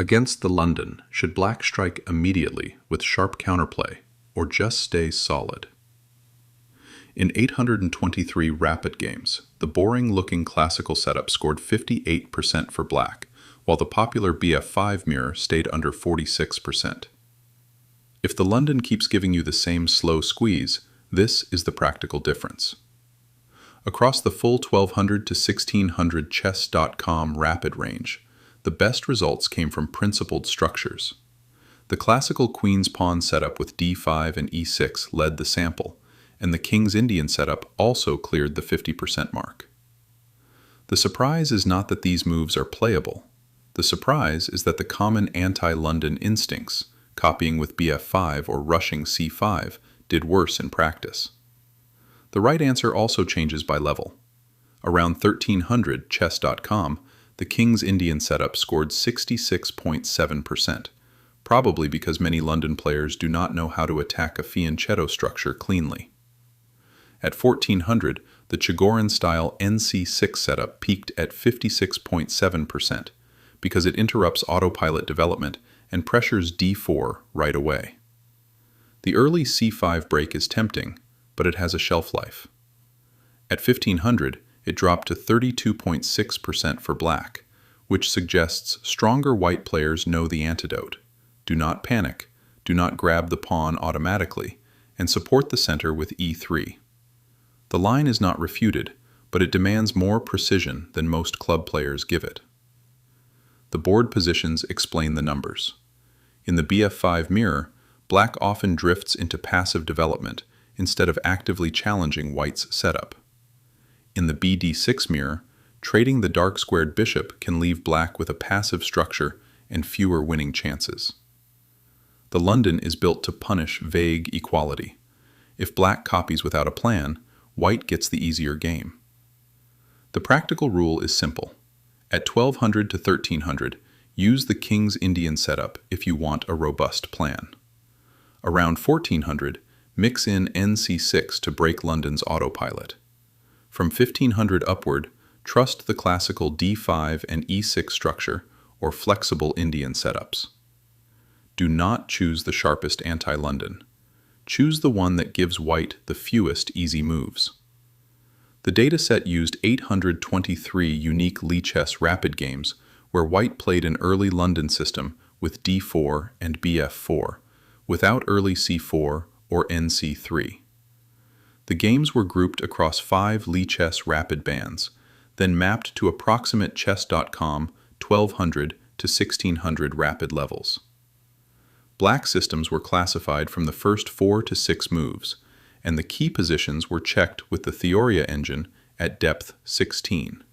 Against the London, should black strike immediately with sharp counterplay, or just stay solid? In 823 rapid games, the boring-looking classical setup scored 58% for black, while the popular BF5 mirror stayed under 46%. If the London keeps giving you the same slow squeeze, this is the practical difference. Across the full 1200 to 1600 chess.com rapid range, the best results came from principled structures. The classical Queen's Pawn setup with d5 and e6 led the sample, and the King's Indian setup also cleared the 50% mark. The surprise is not that these moves are playable. The surprise is that the common anti-London instincts, copying with bf5 or rushing c5, did worse in practice. The right answer also changes by level. Around 1300 chess.com, the King's Indian setup scored 66.7%, probably because many London players do not know how to attack a fianchetto structure cleanly. At 1400, the Chigorin-style NC6 setup peaked at 56.7% because it interrupts autopilot development and pressures d4 right away. The early c5 break is tempting, but it has a shelf life. At 1500, it dropped to 32.6% for black, which suggests stronger white players know the antidote. Do not panic, do not grab the pawn automatically, and support the center with e3. The line is not refuted, but it demands more precision than most club players give it. The board positions explain the numbers. In the bf5 mirror, black often drifts into passive development instead of actively challenging white's setup. In the bd6 mirror, trading the dark-squared bishop can leave black with a passive structure and fewer winning chances. The London is built to punish vague equality. If black copies without a plan, white gets the easier game. The practical rule is simple. At 1200 to 1300, use the King's Indian setup if you want a robust plan. Around 1400, mix in NC6 to break London's autopilot. From 1500 upward, trust the classical d5 and e6 structure or flexible Indian setups. Do not choose the sharpest anti-London. Choose the one that gives white the fewest easy moves. The dataset used 823 unique Lichess rapid games where white played an early London system with d4 and bf4, without early c4 or nc3. The games were grouped across 5 Lichess rapid bands, then mapped to approximate chess.com 1200 to 1600 rapid levels. Black systems were classified from the first 4 to 6 moves, and the key positions were checked with the Theoria engine at depth 16.